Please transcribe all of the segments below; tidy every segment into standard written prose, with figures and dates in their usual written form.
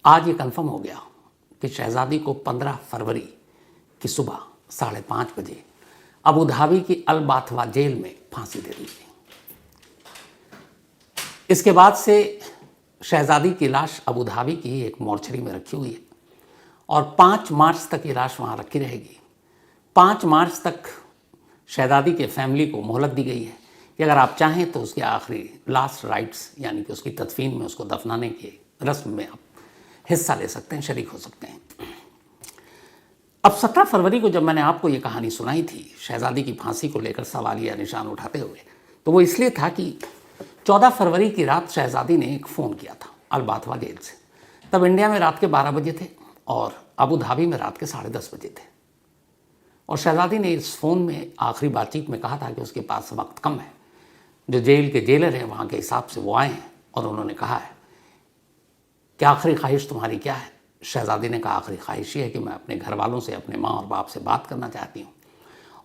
आज ये कंफर्म हो गया कि शहजादी को 15 फरवरी की सुबह 5:30 बजे अबू धाबी की अल बाथवा जेल में फांसी दे दी गई। इसके बाद से शहजादी की लाश अबू धाबी की एक मोर्चरी में रखी हुई है और 5 मार्च तक ये लाश वहाँ रखी रहेगी। 5 मार्च तक शहजादी के फैमिली को मोहलत दी गई है कि अगर आप चाहें तो उसके आखिरी लास्ट राइट्स यानी कि उसकी तदफीन में उसको दफनाने के रस्म में आप हिस्सा ले सकते हैं, शरीक हो सकते हैं। अब 17 फरवरी को जब मैंने आपको ये कहानी सुनाई थी शहजादी की फांसी को लेकर सवालिया निशान उठाते हुए, तो वो इसलिए था कि 14 फरवरी की रात शहजादी ने एक फ़ोन किया था अल बाथवा जेल से। तब इंडिया में रात के 12 बजे थे और अबू धाबी में रात के 10:30 बजे थे। और शहजादी ने इस फ़ोन में आखिरी बातचीत में कहा था कि उसके पास वक्त कम है। जो जेल के जेलर हैं वहाँ के हिसाब से वो आए हैं और उन्होंने कहा है कि आखिरी ख्वाहिश तुम्हारी क्या है। शहजादी ने कहा आखिरी ख्वाहिश ये है कि मैं अपने घर वालों से, अपने माँ और बाप से बात करना चाहती हूँ।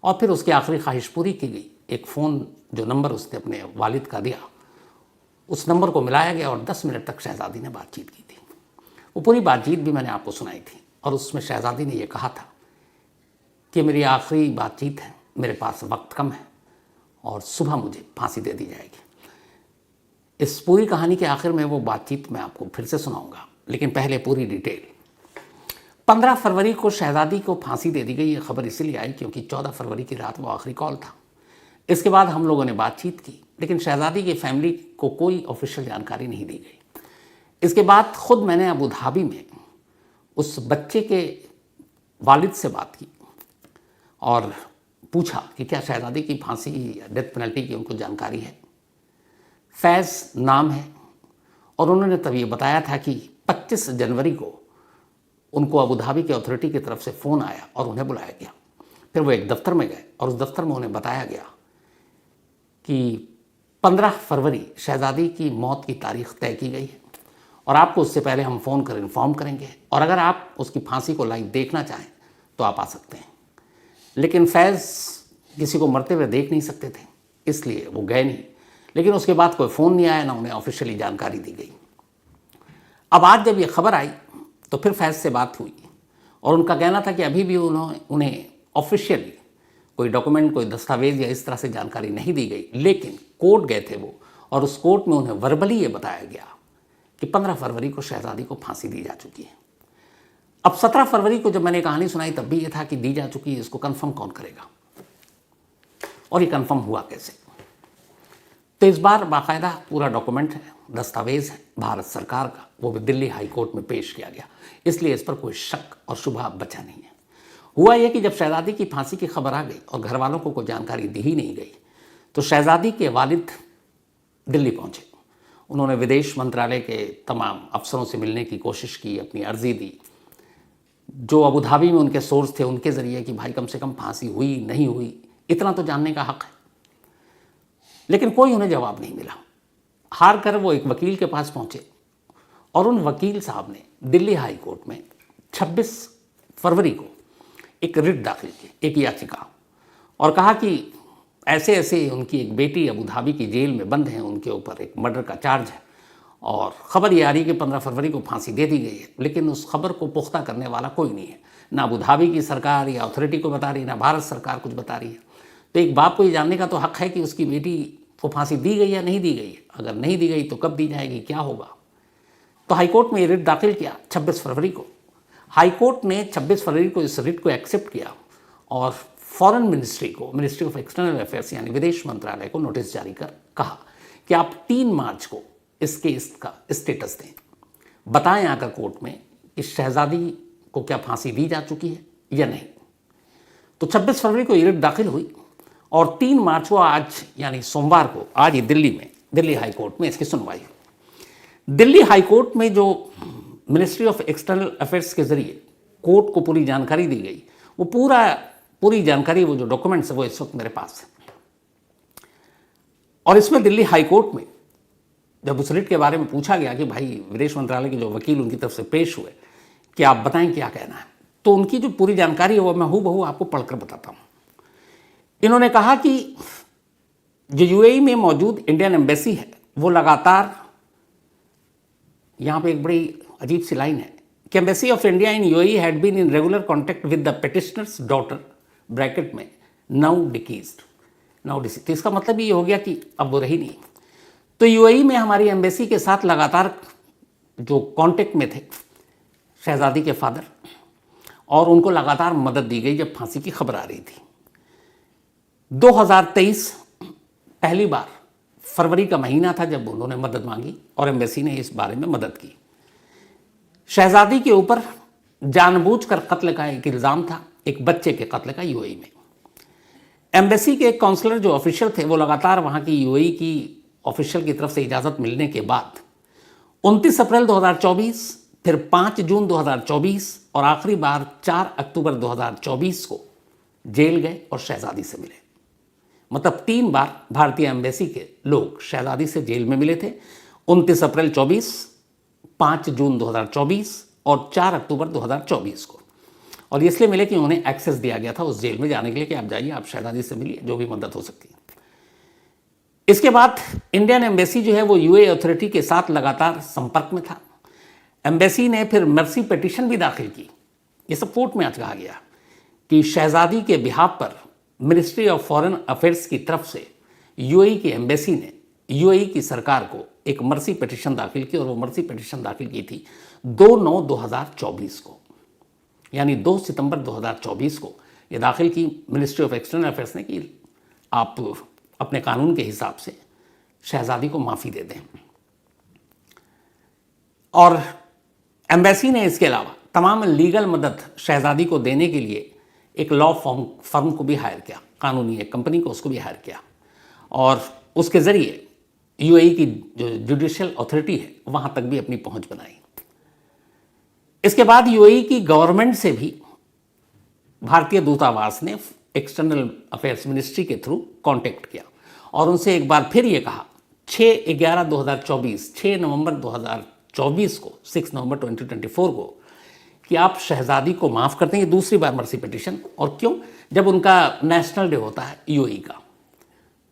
और फिर उसकी आखिरी ख्वाहिश पूरी की गई। एक फ़ोन जो नंबर उसने अपने वालिद का दिया, उस नंबर को मिलाया गया और 10 मिनट तक शहजादी ने बातचीत की थी। वो पूरी बातचीत भी मैंने आपको सुनाई थी और उसमें शहजादी ने यह कहा था कि मेरी आखिरी बातचीत है, मेरे पास वक्त कम है और सुबह मुझे फांसी दे दी जाएगी। इस पूरी कहानी के आखिर में वो बातचीत मैं आपको फिर से सुनाऊंगा, लेकिन पहले पूरी डिटेल। 15 फरवरी को शहजादी को फांसी दे दी गई। ये खबर इसीलिए आई क्योंकि 14 फरवरी की रात वो आखिरी कॉल था। इसके बाद हम लोगों ने बातचीत की, लेकिन शहजादी की फैमिली को कोई ऑफिशियल जानकारी नहीं दी गई। इसके बाद खुद मैंने अबू धाबी में उस बच्चे के वालिद से बात की और पूछा कि क्या शहजादी की फांसी या डेथ पेनल्टी की उनको जानकारी है। फैज़ नाम है और उन्होंने तब ये बताया था कि 25 जनवरी को उनको अबू धाबी की अथॉरिटी की तरफ से फ़ोन आया और उन्हें बुलाया गया। फिर वो एक दफ्तर में गए और उस दफ्तर में उन्हें बताया गया कि 15 फरवरी शहजादी की मौत की तारीख तय की गई है और आपको उससे पहले हम फ़ोन कर इन्फॉर्म करेंगे और अगर आप उसकी फांसी को लाइव देखना चाहें तो आप आ सकते हैं। लेकिन फैज़ किसी को मरते हुए देख नहीं सकते थे, इसलिए वो गए नहीं। लेकिन उसके बाद कोई फ़ोन नहीं आया, ना उन्हें ऑफिशियली जानकारी दी गई। अब आज जब ये खबर आई तो फिर फैज़ से बात हुई और उनका कहना था कि अभी भी उन्हें ऑफिशियली कोई डॉक्यूमेंट, कोई दस्तावेज़ या इस तरह से जानकारी नहीं दी गई। लेकिन कोर्ट गए थे वो और उस कोर्ट में उन्हें वर्बली ये बताया गया कि 15 फरवरी को शहजादी को फांसी दी जा चुकी है। अब 17 फरवरी को जब मैंने कहानी सुनाई तब भी ये था कि दी जा चुकी है, इसको कंफर्म कौन करेगा और ये कंफर्म हुआ कैसे। तो इस बार बाकायदा पूरा डॉक्यूमेंट है, दस्तावेज़ है भारत सरकार का, वो भी दिल्ली हाई कोर्ट में पेश किया गया। इसलिए इस पर कोई शक और शुबहा बचा नहीं है। हुआ यह कि जब शहजादी की फांसी की खबर आ गई और घर वालों को कोई जानकारी दी ही नहीं गई तो शहजादी के वालिद दिल्ली पहुँचे। उन्होंने विदेश मंत्रालय के तमाम अफसरों से मिलने की कोशिश की, अपनी अर्जी दी। जो अबू धाबी में उनके सोर्स थे उनके ज़रिए कि भाई कम से कम फांसी हुई नहीं हुई इतना तो जानने का हक़ है। लेकिन कोई उन्हें जवाब नहीं मिला। हार कर वो एक वकील के पास पहुँचे और उन वकील साहब ने दिल्ली हाई कोर्ट में 26 फरवरी को एक रिट दाखिल की, एक याचिका, और कहा कि ऐसे ऐसे उनकी एक बेटी अबू धाबी की जेल में बंद है, उनके ऊपर एक मर्डर का चार्ज है और ख़बर ये आ रही है कि 15 फरवरी को फांसी दे दी गई है। लेकिन उस खबर को पुख्ता करने वाला कोई नहीं है, ना अबू धाबी की सरकार या अथॉरिटी को बता रही है, ना भारत सरकार कुछ बता रही है। तो एक बाप को ये जानने का तो हक़ है कि उसकी बेटी को फांसी दी गई या नहीं दी गई। अगर नहीं दी गई तो कब दी जाएगी, क्या होगा। तो हाईकोर्ट में ये रिट दाखिल किया 26 फरवरी को। हाईकोर्ट ने 26 फरवरी को इस रिट को एक्सेप्ट किया और फॉरेन मिनिस्ट्री को, मिनिस्ट्री ऑफ एक्सटर्नल अफेयर्स यानी विदेश मंत्रालय को नोटिस जारी कर कहा कि आप 3 मार्च को इस केस का स्टेटस दें, बताएं आकर कोर्ट में कि शहजादी को क्या फांसी दी जा चुकी है या नहीं। तो 26 फरवरी को ये रिट दाखिल हुई और 3 मार्च को, आज यानी सोमवार को, आज ये दिल्ली में, दिल्ली हाई कोर्ट में इसकी सुनवाई हुई। दिल्ली हाई कोर्ट में जो मिनिस्ट्री ऑफ एक्सटर्नल अफेयर्स के ज़रिए कोर्ट को पूरी जानकारी दी गई, वो पूरी जानकारी, वो जो डॉक्यूमेंट्स है वो इस वक्त मेरे पास है। और इसमें दिल्ली हाई कोर्ट में जब उस रिट के बारे में पूछा गया कि भाई विदेश मंत्रालय के जो वकील उनकी तरफ से पेश हुए कि आप बताएं क्या कहना है, तो उनकी जो पूरी जानकारी है वो मैं हूबहू आपको पढ़कर बताता हूँ। इन्होंने कहा कि जो यूएई में मौजूद इंडियन एम्बेसी है वो लगातार, यहाँ पे एक बड़ी अजीब सी लाइन है कि embassy of India in UAE had been in regular contact with the petitioner's daughter, bracket में नाउ डिसीज्ड, तो इसका मतलब ये हो गया कि अब वो रही नहीं। तो यूएई में हमारी एम्बेसी के साथ लगातार जो कांटेक्ट में थे शहजादी के फादर, और उनको लगातार मदद दी गई जब फांसी की खबर आ रही थी। 2023 पहली बार फरवरी का महीना था जब उन्होंने मदद मांगी और एम्बेसी ने इस बारे में मदद की। शहजादी के ऊपर जानबूझकर कत्ल का एक इल्ज़ाम था, एक बच्चे के कत्ल का यूएई में। एम्बेसी के एक काउंसलर जो ऑफिशियल थे वो लगातार वहाँ की यूएई की ऑफिशियल की तरफ से इजाज़त मिलने के बाद 29 अप्रैल 2024, फिर 5 जून 2024 और आखिरी बार 4 अक्टूबर 2024 को जेल गए और शहजादी से मिले। मतलब 3 बार भारतीय एम्बेसी के लोग शहजादी से जेल में मिले थे, 29 अप्रैल 24, 5 जून 2024 और 4 अक्टूबर 2024 को। और इसलिए मिले कि उन्हें एक्सेस दिया गया था उस जेल में जाने के लिए कि आप जाइए, आप शहजादी से मिलिए, जो भी मदद हो सकती है। इसके बाद इंडियन एम्बेसी जो है वो यूएई अथॉरिटी के साथ लगातार संपर्क में था। एम्बेसी ने फिर मर्सी पिटीशन भी दाखिल की। ये सब कोर्ट में आज कहा गया कि शहजादी के बिहाफ पर मिनिस्ट्री ऑफ फॉरेन अफेयर्स की तरफ से यूएई की एम्बेसी ने यूएई की सरकार को एक मर्सी पिटीशन दाखिल की, और वो मर्सी पिटीशन दाखिल की थी 2/9/2024 को, यानी 2 सितंबर 2024 को ये दाखिल की मिनिस्ट्री ऑफ एक्सटर्नल अफेयर्स ने कि आप अपने कानून के हिसाब से शहजादी को माफ़ी दे दें। और एम्बेसी ने इसके अलावा तमाम लीगल मदद शहजादी को देने के लिए एक लॉ फर्म को भी हायर किया, कानूनी एक कंपनी को, उसको भी हायर किया, और उसके ज़रिए यूएई की जो जुडिशियल अथॉरिटी है वहाँ तक भी अपनी पहुँच बनाई। इसके बाद यूएई की गवर्नमेंट से भी भारतीय दूतावास ने एक्सटर्नल अफेयर्स मिनिस्ट्री के थ्रू कांटेक्ट किया और उनसे एक बार फिर ये कहा 6/11/2024, 6 नवंबर 2024 को, 6 नवंबर 2024 को, कि आप शहजादी को माफ़ करते हैं। ये दूसरी बार मर्सी पिटीशन, और क्यों? जब उनका नेशनल डे होता है यूएई का,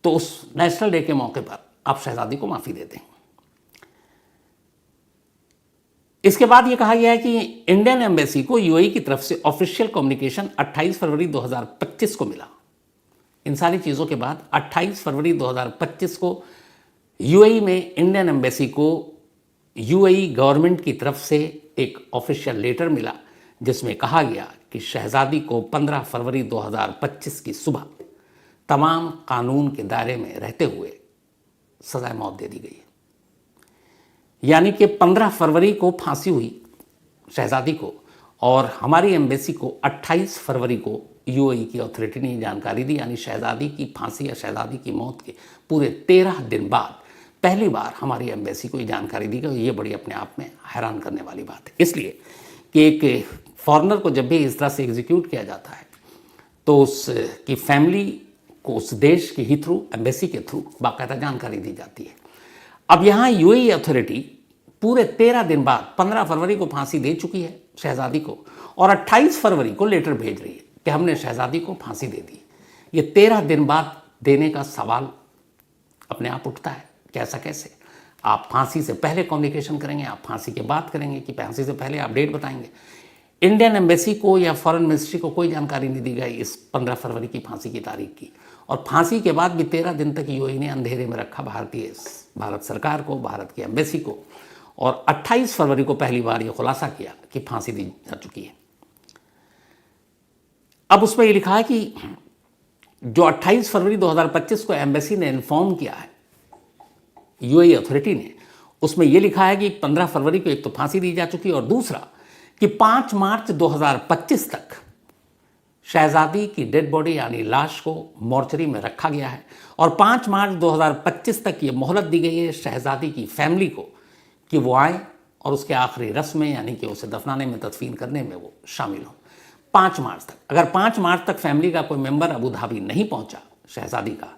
तो उस नेशनल डे के मौके पर आप शहजादी को माफ़ी दे दें। इसके बाद ये कहा गया है कि इंडियन एम्बेसी को यूएई की तरफ से ऑफिशियल कम्युनिकेशन 28 फरवरी 2025 को मिला। इन सारी चीज़ों के बाद 28 फरवरी 2025 को यूएई में इंडियन एम्बेसी को यूएई गवर्नमेंट की तरफ से एक ऑफिशियल लेटर मिला जिसमें कहा गया कि शहजादी को 15 फरवरी 2025 की सुबह तमाम कानून के दायरे में रहते हुए सजाए मौत दे दी गई। यानी कि 15 फरवरी को फांसी हुई शहजादी को, और हमारी एम्बेसी को 28 फरवरी को यूएई की अथॉरिटी ने जानकारी दी। यानी शहजादी की फांसी या शहजादी की मौत के पूरे 13 दिन बाद पहली बार हमारी एम्बेसी को ये जानकारी दी गई। ये बड़ी अपने आप में हैरान करने वाली बात है, इसलिए कि एक फॉरेनर को जब भी इस तरह से एग्जीक्यूट किया जाता है तो उसकी फैमिली को उस देश के ही थ्रू, एम्बेसी के थ्रू बाकायदा जानकारी दी जाती है। अब यहाँ यूएई अथॉरिटी पूरे 13 दिन बाद 15 फरवरी को फांसी दे चुकी है शहजादी को, और 28 फरवरी को लेटर भेज रही है कि हमने शहजादी को फांसी दे दी। ये 13 दिन बाद देने का सवाल अपने आप उठता है कि ऐसा कैसे? आप फांसी से पहले कम्युनिकेशन करेंगे, आप फांसी के बाद करेंगे, कि फांसी से पहले आप डेट बताएंगे? इंडियन एम्बेसी को या फॉरेन मिनिस्ट्री को कोई जानकारी नहीं दी गई इस 15 फरवरी की फांसी की तारीख की, और फांसी के बाद भी 13 दिन तक यूएई ने अंधेरे में रखा भारत सरकार को, भारत की एम्बेसी को, और 28 फरवरी को पहली बार ये खुलासा किया कि फांसी दी जा चुकी है। अब उसमें ये लिखा है कि जो 28 फरवरी 2025 को एम्बेसी ने इन्फॉर्म किया है यूएई अथॉरिटी ने, उसमें ये लिखा है कि 15 फरवरी को एक तो फांसी दी जा चुकी है, और दूसरा कि 5 मार्च 2025 तक शहजादी की डेड बॉडी यानी लाश को मॉर्चरी में रखा गया है, और 5 मार्च 2025 तक ये मोहलत दी गई है शहजादी की फैमिली को कि वो आए और उसके आखिरी रस्म में, यानी कि उसे दफनाने में, तदफीन करने में वो शामिल हो। 5 मार्च तक, अगर 5 मार्च तक फैमिली का कोई मेंबर अबू धाबी नहीं पहुंचा शहजादी का,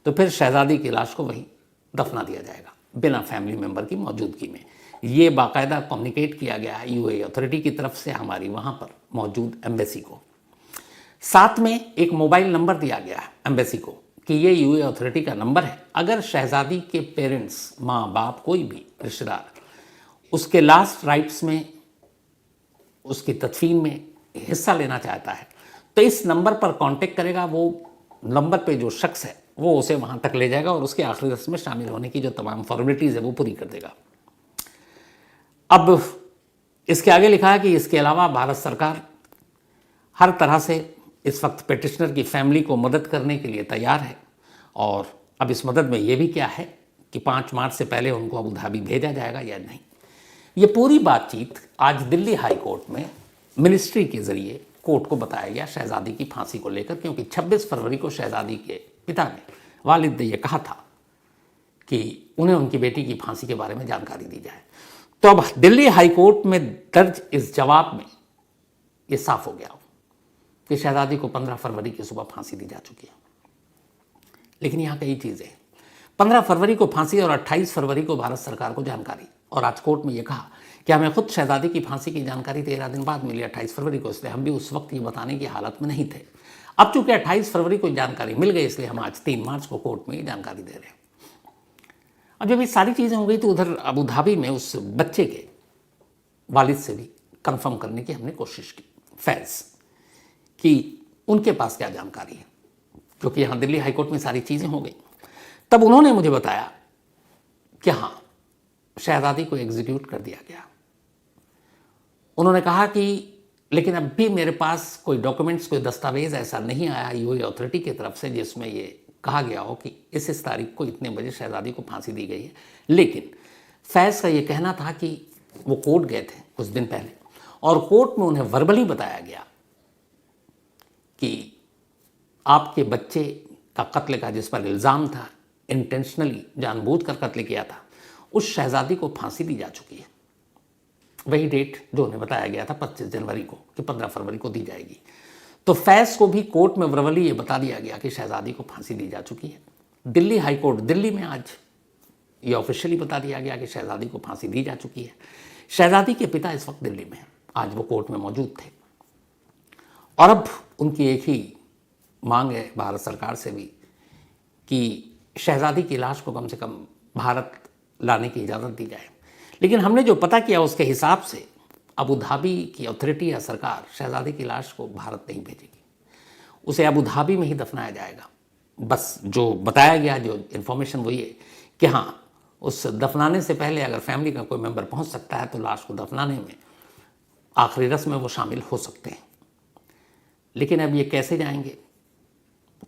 तो फिर शहजादी की लाश को वहीं दफना दिया जाएगा बिना फैमिली मेंबर की मौजूदगी में। ये बाकायदा कम्युनिकेट किया गया है यूएई अथॉरिटी की तरफ से हमारी वहाँ पर मौजूद एम्बेसी को। साथ में एक मोबाइल नंबर दिया गया है एम्बेसी को कि ये यूएई अथॉरिटी का नंबर है। अगर शहजादी के पेरेंट्स, माँ बाप, कोई भी रिश्तेदार उसके लास्ट राइट्स में, उसकी तदफीन में हिस्सा लेना चाहता है तो इस नंबर पर कांटेक्ट करेगा। वो नंबर पे जो शख्स है वो उसे वहाँ तक ले जाएगा और उसके आखिरी रस्म में शामिल होने की जो तमाम फॉर्मेलिटीज़ है वो पूरी कर देगा। अब इसके आगे लिखा है कि इसके अलावा भारत सरकार हर तरह से इस वक्त पिटिशनर की फैमिली को मदद करने के लिए तैयार है और अब इस मदद में ये भी क्या है कि 5 मार्च से पहले उनको अबू धाबी भेजा जाएगा या नहीं। ये पूरी बातचीत आज दिल्ली हाई कोर्ट में मिनिस्ट्री के ज़रिए कोर्ट को बताया गया शहज़ादी की फांसी को लेकर, क्योंकि 26 फरवरी को शहज़ादी के पिता ने, वालिद ने ये कहा था कि उन्हें उनकी बेटी की फांसी के बारे में जानकारी दी जाए। तो अब दिल्ली हाई कोर्ट में दर्ज इस जवाब में ये साफ हो गया कि शहज़ादी को 15 फरवरी की सुबह फांसी दी जा चुकी है। लेकिन यहाँ कई चीज़ें, 15 फरवरी को फांसी और 28 फरवरी को भारत सरकार को जानकारी, और आज कोर्ट में ये कहा कि हमें खुद शहज़ादी की फांसी की जानकारी 13 दिन बाद मिली 28 फरवरी को, इसलिए हम भी उस वक्त ये बताने की हालत में नहीं थे। अब चूंकि 28 फरवरी को जानकारी मिल गई इसलिए हम आज 3 मार्च को कोर्ट में ये जानकारी दे रहे हैं। अब जब ये सारी चीज़ें हो गई तो उधर अबू धाबी में उस बच्चे के वालिद से भी कंफर्म करने की हमने कोशिश की, फैज़, कि उनके पास क्या जानकारी है, क्योंकि यहाँ दिल्ली हाईकोर्ट में सारी चीज़ें हो गई। तब उन्होंने मुझे बताया कि हाँ, शहज़ादी को एग्जीक्यूट कर दिया गया। उन्होंने कहा कि लेकिन अब भी मेरे पास कोई डॉक्यूमेंट्स, कोई दस्तावेज़ ऐसा नहीं आया यूएई अथॉरिटी की तरफ से जिसमें ये कहा गया हो कि इस तारीख को इतने बजे शहज़ादी को फांसी दी गई है। लेकिन फैज़ का ये कहना था कि वो कोर्ट गए थे कुछ दिन पहले और कोर्ट में उन्हें वर्बली बताया गया कि आपके बच्चे का कत्ल का जिस पर इल्ज़ाम था, इंटेंशनली जानबूझकर कत्ल किया था, उस शहज़ादी को फांसी दी जा चुकी है। वही डेट जो उन्हें बताया गया था 25 जनवरी को कि 15 फरवरी को दी जाएगी। तो फैज़ को भी कोर्ट में वर्बली ये बता दिया गया कि शहज़ादी को फांसी दी जा चुकी है। दिल्ली हाई कोर्ट दिल्ली में आज ये ऑफिशियली बता दिया गया कि शहज़ादी को फांसी दी जा चुकी है। शहज़ादी के पिता इस वक्त दिल्ली में हैं, आज वो कोर्ट में मौजूद थे और अब उनकी एक ही मांग है भारत सरकार से भी कि शहज़ादी की लाश को कम से कम भारत लाने की इजाज़त दी जाए। लेकिन हमने जो पता किया उसके हिसाब से अबू धाबी की अथॉरिटी या सरकार शहज़ादी की लाश को भारत नहीं भेजेगी, उसे अबू धाबी में ही दफनाया जाएगा। बस जो बताया गया, जो इन्फॉर्मेशन वो ये कि हाँ, उस दफनाने से पहले अगर फैमिली का कोई मेंबर पहुंच सकता है तो लाश को दफनाने में आखिरी रस्म में वो शामिल हो सकते हैं। लेकिन अब ये कैसे जाएंगे,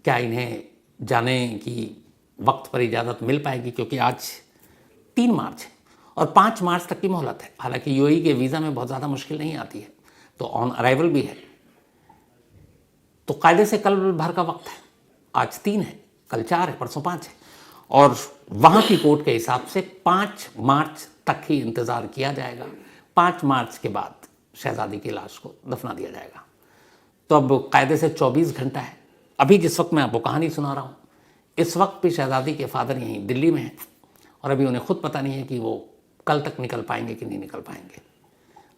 क्या इन्हें जाने की वक्त पर इजाज़त मिल पाएगी, क्योंकि आज 3 मार्च है और 5 मार्च तक की मोहलत है। हालांकि यूएई के वीज़ा में बहुत ज़्यादा मुश्किल नहीं आती है, तो ऑन अराइवल भी है, तो कायदे से कल भर का वक्त है। आज 3 है, कल 4 है, परसों 5 है और वहाँ की कोर्ट के हिसाब से 5 मार्च तक ही इंतज़ार किया जाएगा। 5 मार्च के बाद शहज़ादी की लाश को दफना दिया जाएगा। तो अब कायदे से 24 घंटा है। अभी जिस वक्त मैं आपको कहानी सुना रहा हूँ, इस वक्त भी शहज़ादी के फादर यहीं दिल्ली में हैं और अभी उन्हें खुद पता नहीं है कि वो कल तक निकल पाएंगे कि नहीं निकल पाएंगे।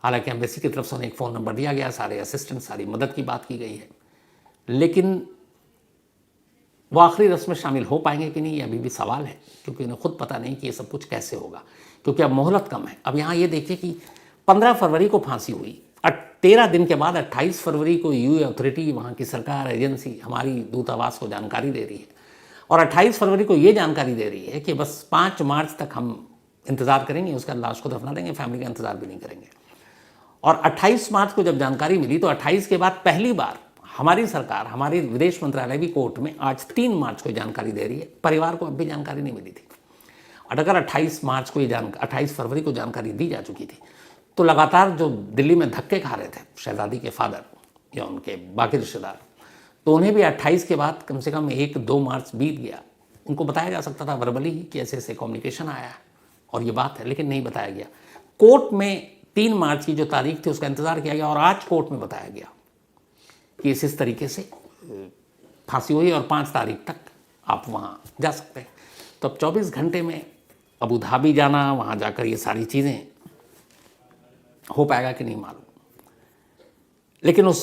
हालांकि एम्बेसी की तरफ से उन्हें एक फ़ोन नंबर दिया गया, सारे असिस्टेंट, सारी मदद की बात की गई है, लेकिन वो आखिरी रस्म में शामिल हो पाएंगे कि नहीं, ये अभी भी सवाल है, क्योंकि उन्हें खुद पता नहीं कि ये सब कुछ कैसे होगा, क्योंकि अब मोहलत कम है। अब यहाँ ये देखिए कि 15 फरवरी को फांसी हुई, 13 दिन के बाद 28 फरवरी को यूएई अथॉरिटी, वहाँ की सरकार, एजेंसी, हमारी दूतावास को जानकारी दे रही है और 28 फरवरी को ये जानकारी दे रही है कि बस 5 मार्च तक हम इंतज़ार करेंगे, उसका लाश को दफना देंगे, फैमिली का इंतज़ार भी नहीं करेंगे। और 28 मार्च को जब जानकारी मिली तो 28 के बाद पहली बार हमारी सरकार, हमारी विदेश मंत्रालय भी कोर्ट में आज 3 मार्च को जानकारी दे रही है। परिवार को अब भी जानकारी नहीं मिली थी और अगर 28 फरवरी को जानकारी दी जा चुकी थी तो लगातार जो दिल्ली में धक्के खा रहे थे शहज़ादी के फादर या उनके बाकी रिश्तेदार, तो उन्हें भी 28 के बाद कम से कम 1-2 मार्च बीत गया, उनको बताया जा सकता था वर्बली ही कि ऐसे ऐसे कम्युनिकेशन आया है और ये बात है, लेकिन नहीं बताया गया। कोर्ट में 3 मार्च की जो तारीख थी उसका इंतज़ार किया गया और आज कोर्ट में बताया गया कि इस तरीके से फांसी हुई और 5 तारीख तक आप वहाँ जा सकते हैं। तो अब 24 घंटे में अबू धाबी जाना, वहाँ जाकर ये सारी चीज़ें हो पाएगा कि नहीं मालूम। लेकिन उस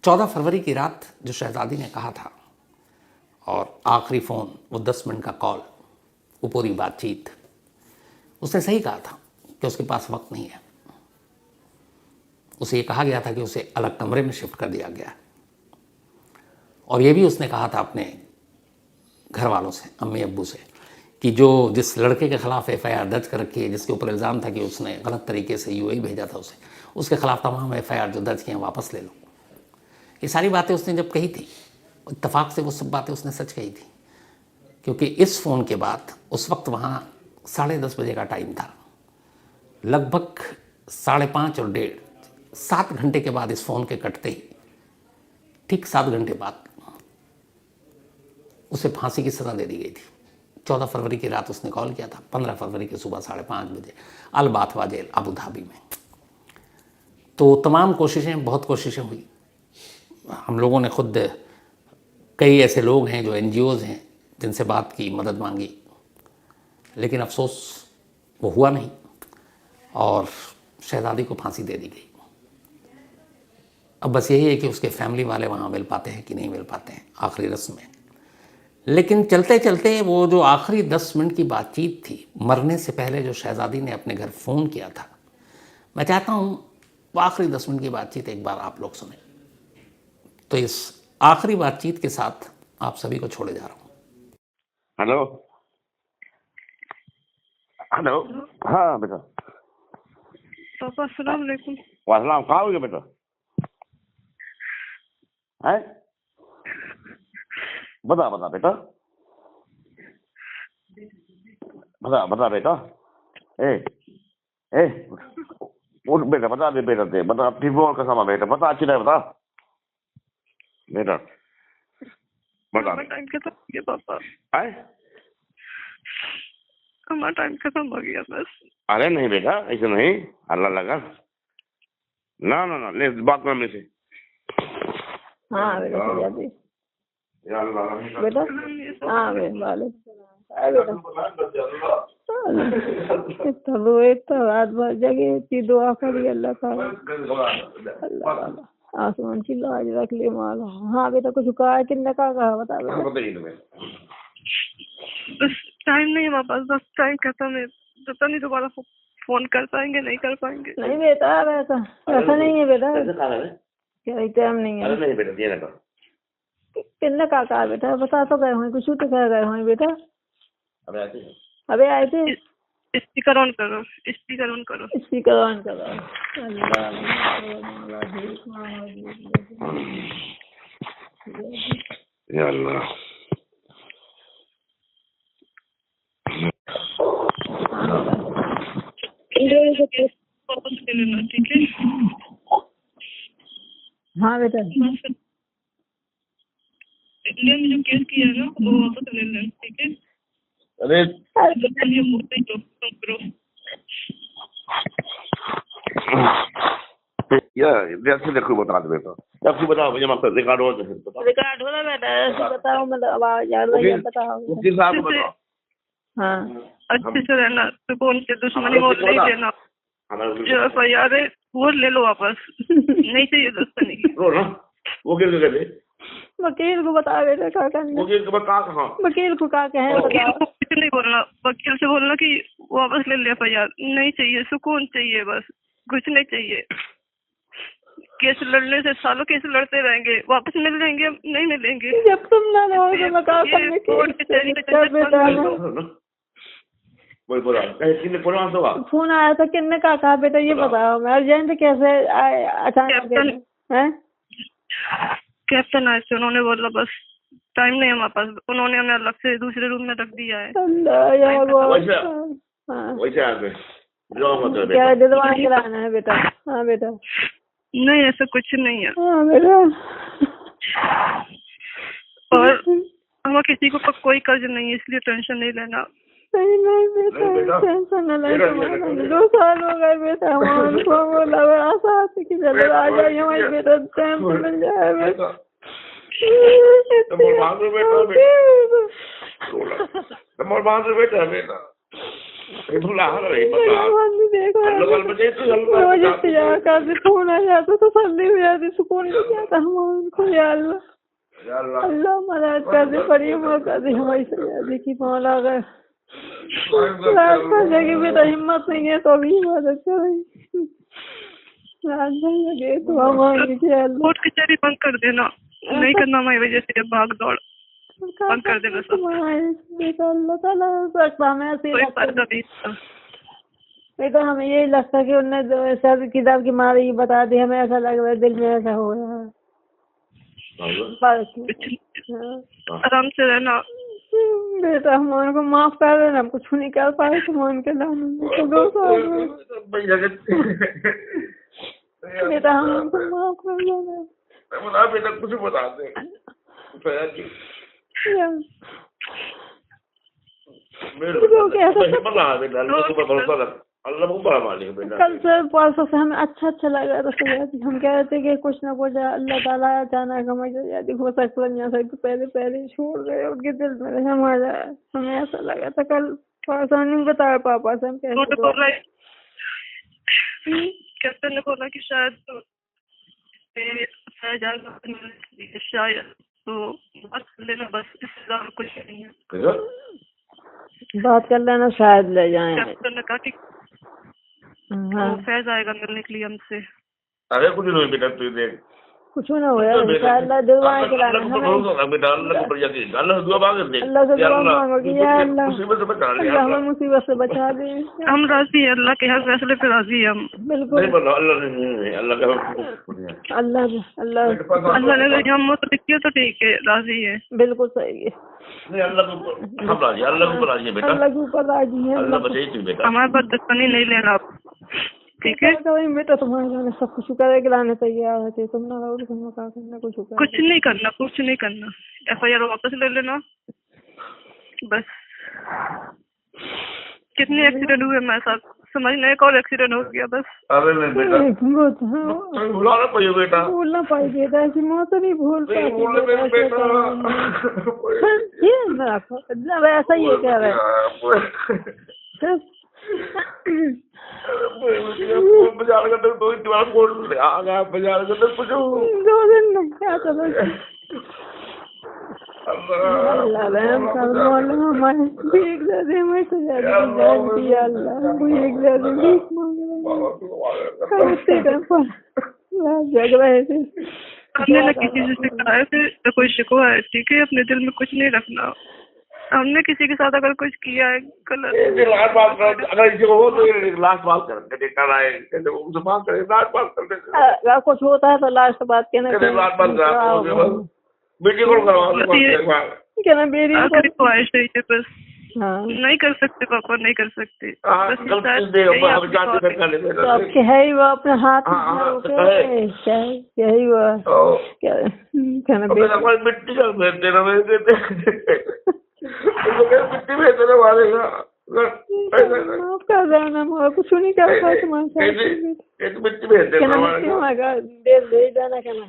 14 फरवरी की रात जो शहज़ादी ने कहा था और आखिरी फ़ोन, वो 10 मिनट का कॉल, वो पूरी बातचीत, उसने सही कहा था कि उसके पास वक्त नहीं है। उसे ये कहा गया था कि उसे अलग कमरे में शिफ्ट कर दिया गया, और ये भी उसने कहा था अपने घर वालों से, अम्मी अब्बू से, कि जो जिस लड़के के खिलाफ FIR दर्ज कर रखी है, जिसके ऊपर इल्ज़ाम था कि उसने गलत तरीके से UAE भेजा था उसे, उसके खिलाफ तमाम FIR जो दर्ज किए हैं वापस ले लो। ये सारी बातें उसने जब कही थी, इत्तेफाक से वो सब बातें उसने सच कही थी, क्योंकि इस फ़ोन के बाद उस वक्त वहाँ 10:30 बजे का टाइम था। लगभग 5:30 और 1:30, 7 घंटे के बाद इस फ़ोन के कटते ही, ठीक 7 घंटे बाद उसे फांसी की सज़ा दे दी गई थी। 14 फरवरी की रात उसने कॉल किया था, 15 फरवरी की सुबह 5:30 बजे अल बाथवा जेल अबू धाबी में। तो तमाम कोशिशें, बहुत कोशिशें हुई। हम लोगों ने खुद, कई ऐसे लोग हैं जो NGOs हैं जिनसे बात की, मदद मांगी, लेकिन अफसोस वो हुआ नहीं और शहज़ादी को फांसी दे दी गई। अब बस यही है कि उसके फैमिली वाले वहाँ मिल पाते हैं कि नहीं मिल पाते हैं आखिरी रस्म में। लेकिन चलते चलते वो जो आखिरी 10 मिनट की बातचीत थी, मरने से पहले जो शहज़ादी ने अपने घर फ़ोन किया था, मैं चाहता हूँ वो आखिरी 10 मिनट की बातचीत एक बार आप लोग सुने। तो इस आखिरी बातचीत के साथ आप सभी को छोड़े जा रहा हूँ। Hello hello. हाँ बेटा। पापा अस्सलाम वालेकुम। वालेकुम, कहाँ हो गए बेटा? है बता बता बेटा, बता बता बेटा। ए ए उठ बेटा, बता दे बेटा, दे बता, अपनी बोल कसम है बेटा, बता, अच्छी तरह बता बेटा, बता। टाइम खत्म हो गया पापा, है हमारा टाइम खत्म हो गया बस। अरे नहीं बेटा, ऐसे नहीं, अल्लाह लगा ना ना ना, ले बात कर मेरे से। हाँ बेटा सजादी या अल्लाह बेटा। हाँ बेटा तो रोए तो रात भर जगे थी, दुआ करी अल्लाह का, अल्लाह आसमान की लाज रख ले माला। हाँ बेटा कुछ कहा है, किन्ने का कहा बता बेटा। बस टाइम नहीं है हमारे पास, बस टाइम खत्म है, पता नहीं दोबारा फोन कर पाएंगे नहीं कर पाएंगे। नहीं बेटा वैसा ऐसा नहीं है बेटा, क्या टाइम नहीं है। नहीं बेटा, ये ना किन्ने का कहा बेटा, बता तो गए हैं, कुछ तो कह गए हैं बेटा। अबे आए थे। स्पीकर ऑन करो, स्पीकर ऑन करो, स्पीकर ऑन करो। या अल्लाह। वापस ले लेना, ठीक है? हाँ बेटा। इंडिया में जो केस किया है ना वो वापस ले लेना, ठीक है? अरे जैसे देखो बता दे बेटा, जब बताओ मुझे, मतलब रिकॉर्ड हो तो रिकॉर्ड हो रहा बेटा, ऐसे बताओ, मतलब आवाज आ रही है, बताओ। वकील साहब को बताओ। हाँ अच्छे से रहना, तो कौन से दुश्मनी वो नहीं देना, जो FIR है वो ले लो वापस, नहीं चाहिए दुश्मनी। वकील को कहते, वकील को बता बेटा क्या करना, वकील को बता, कहाँ वकील को क्या कहे वकील बताओ। को कुछ नहीं बोलना, वकील से बोलना कि वापस ले ले FIR, नहीं चाहिए, सुकून चाहिए, बस कुछ नहीं चाहिए। केस लड़ने से सालों केस लड़ते रहेंगे, वापस मिल लेंगे नहीं मिलेंगे। जब तुम ना रहोगे तो मैं क्या करने की। फोन आया था, किन्ने का कहा बेटा ये बताओ, मैं अर्जेंट कैसे अचानक है। कैप्टन आए थे, उन्होंने बोला बस टाइम नहीं है हमारे पास, उन्होंने हमें अलग से दूसरे रूम में रख दिया है। क्या दिलवा कराना है बेटा? हाँ बेटा। नहीं ऐसा कुछ नहीं है। हाँ बेटा। और हमें किसी को कोई कर्ज नहीं है, इसलिए टेंशन नहीं लेना। नहीं बेटा, टेंशन न ले, 2 साल हो गए बेटा, हमारे को बोला आशा थी कि जल्द आ जाए हमारी बेटा, टाइम पे मिल जाए बेटा। फोन आ जाता तो तसल्ली हो जाती, सुकून मिल जाता हमको। या अल्लाह, अल्लाह मदद कर दे, पड़ी कर दे हमारी सजादी की, मौला अगर रात का जगह बेटा हिम्मत नहीं है तो अभी इबादत करें। रात भर लगे तो हमारे अल्लाह कोर्ट कचहरी बंद कर देना, नहीं करना हमारी वजह से भाग दौड़ बंद कर देना सब। बेटा अल्लाह ताला सकता हमें ऐसे कोई लगता पर्दा नहीं था। बेटा हमें यही लगता कि उन्होंने सर किताब की मारे ही बता दी, हमें ऐसा लग रहा है दिल में ऐसा हो रहा है। कुछ नहीं, आराम से रहना। बेटा हमारे को माफ कर देना, हम कुछ नहीं कर पाए मान के लाने तो 2 साल में। बेटा हमको माफ कर देना बेटा, कुछ बता दे कल से परसों से हमें अच्छा लग रहा था सयाजी। हम कह रहे थे कि कुछ ना कुछ अल्लाह ताला अचानक हमें सयाजी हो सकता है यहाँ से तो पहले छोड़ रहे उनके दिल में हमारा, हमें ऐसा लगा था। कल परसों नहीं बताया पापा से हम कैसे कैप्टन ने बोला कि शायद तो बात कर लेना बस, इससे ज्यादा कुछ नहीं है। बात कर लेना शायद ले जाए। कैप्टन ने कहा कि वो फैज आएगा मिलने के लिए हमसे। अरे कुछ नहीं बेटा, तू देख कुछ ना हो यार, इंशाअल्लाह दुआ कराना हमें। अल्लाह दुआ मांगे दे, अल्लाह से दुआ मांगो कि या अल्लाह मुसीबत से बचा ले, अल्लाह हमें मुसीबत से बचा दे। हम राजी हैं, अल्लाह के हर फैसले पे राजी हैं हम। बिल्कुल नहीं बोलो अल्लाह नहीं, अल्लाह का अल्लाह ने अगर हिम्मत रखी है तो ठीक है, राजी है। बिल्कुल सही है। नहीं, अल्लाह को हम राजी, अल्लाह को राजी है बेटा, अल्लाह के ऊपर राजी है। अल्लाह बचाई तू बेटा, हमारे पास दुश्मनी नहीं लेना आप, ठीक है? बेटा तुम्हारे लाने सब कुछ शुक्र के लाने तैयार है, तुम ना रहो तो कहा करना कुछ कुछ नहीं करना। FIR वापस ले लेना बस। कितने एक्सीडेंट हुए मेरे साथ, समझ नहीं, एक और एक्सीडेंट हो गया बस। अरे नहीं बेटा, भुलाना पाइए बेटा, भूलना पाई बेटा, ऐसी मौत नहीं भूल पाती बेटा। ऐसा ही है क्या रहा है बाजार का तो 2 दिन कोर्ट आ गया, बाजार का तो कुछ 2 दिन में क्या चलो अल्लाह रहम कर मौला हमारे भीख दे दे, मैं तो जानती अल्लाह भीख दे दे, भीख मांग रहे जग रहे थे। हमने न किसी से शिकायत है न कोई शिकवा है, ठीक है? अपने दिल में कुछ नहीं रखना। हमने किसी के साथ अगर कुछ किया है गलत, लास्ट बात कर, अगर किसी को हो तो लास्ट बात कर कराए, उनसे बात करें, लास्ट बात कर दे। कुछ होता है तो लास्ट बात कहना, लास्ट बात वीडियो कॉल करवा कहना मेरी आखिरी ख्वाहिश है ये बस। हाँ नहीं कर सकते पापा, नहीं कर सकते तो अब क्या है वो अपने हाथ क्या ही वो कहना मिट्टी का भेज देना, मिट्टी भेज देना मारेगा, माफ कर देना, कुछ नहीं कर पाए तुम्हारे मिट्टी भेज देना, दे देना कहना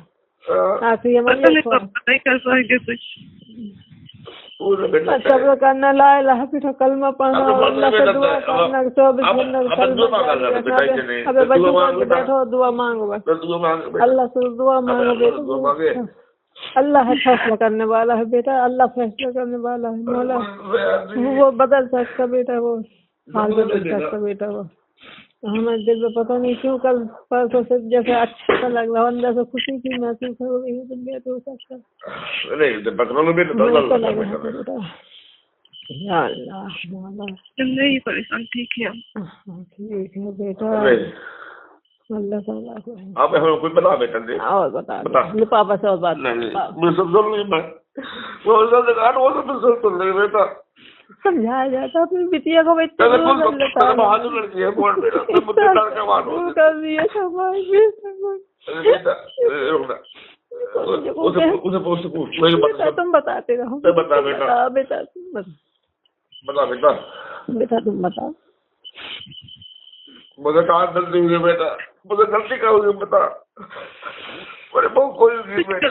नहीं कर पाएंगे कुछ। सब्र करना, ला इलाहा फिर कलमा पढ़ना, अल्लाह से दुआ करना, 24 घंटे अबे बच्चों बैठो दुआ मांगो बस, अल्लाह से दुआ मांगो बेटा, अल्लाह है फैसला करने वाला है बेटा, अल्लाह फैसला करने वाला है मौला, वो बदल सकता बेटा, वो हाल बदल सकता बेटा। वो हमें दिल में पता नहीं क्यों कल परसों से जैसे अच्छा सा लग रहा, अंदर से खुशी की महसूस हो रही है, तो हो सकता नहीं परेशान, ठीक है ठीक है बेटा, अल्लाह ताला आप हमें कोई बता बेटा दे, और बता पापा से और बात मैं सब सुन ली, मैं वो सब सुन रही बेटा, समझाया जाता अपनी बिटिया को लड़की है तुम बताते रहो, बता बेटा, बेटा बता बेटा, बेटा तुम बताओ, मुझे कहाँ गलती हुई बेटा, मुझे गलती क्या हुई बता, मेरे बहुत कोई बेटा।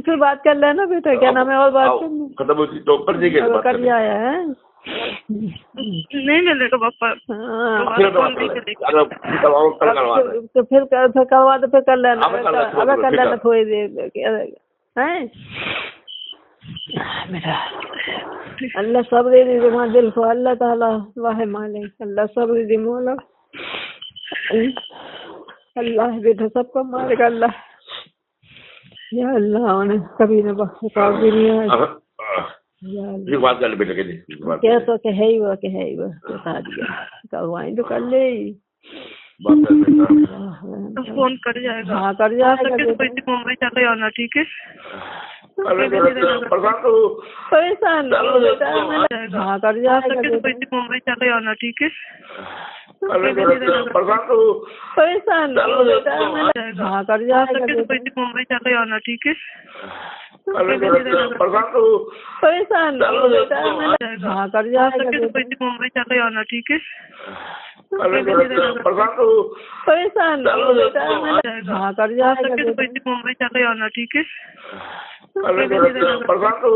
फिर बात कर लेना बेटा, क्या नाम है और बात खत्म होती तो ऊपर जी के कर दिया है। नहीं मिलेगा पापा। हाँ फिर करवा दो। अरे कल करवा दो। तो फिर करवा दो, फिर कर लेना, अब कर लेना, अब कर ठीक लेना है। थोड़ी देर हैं बेटा। अल्लाह सब्र दे दे मां दिल को, अल्लाह ताला वाहे मालिक, अल्लाह सब्र दे मौला, अल्लाह बेटा सबका मालिक अल्लाह, या अल्लाह उन्हें कभी न बख्शे भी नहीं आए या अल्लाह। ये बात कर ले बेटे के लिए क्या तो कहे ही वो बता दिया, करवाएं तो कर ले। बात कर बेटा। तो फोन कर जाएगा। हाँ कर जाएगा तो बेटा। कोई मुंबई चले आना, ठीक है। अरे बेटा परेशान तो परेशान नहीं बेटा, हाँ कर जाएगा बेटा। कोई मुंबई चले आना, ठीक है। अरे बेटा परेशान तो परेशान नहीं बेटा, हाँ कर जाएगा बेटा। कोई मुंबई चले आना, ठीक है। अरे बेटा परेशान तो परेशान नहीं बेटा, हाँ कर जाएगा बेटा। कोई मुंबई चले आना, ठीक है। अरे बेटा परेशान तो परेशान नहीं बेटा, हाँ कर जाएगा बेटा। कोई मुंबई चले आना, ठीक है। अरे बेटा परेशान तो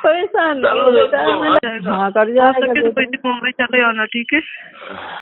परेशान नहीं बेटा, हाँ कर जाएगा बेटा। कोई मुंबई चले आना, ठीक है।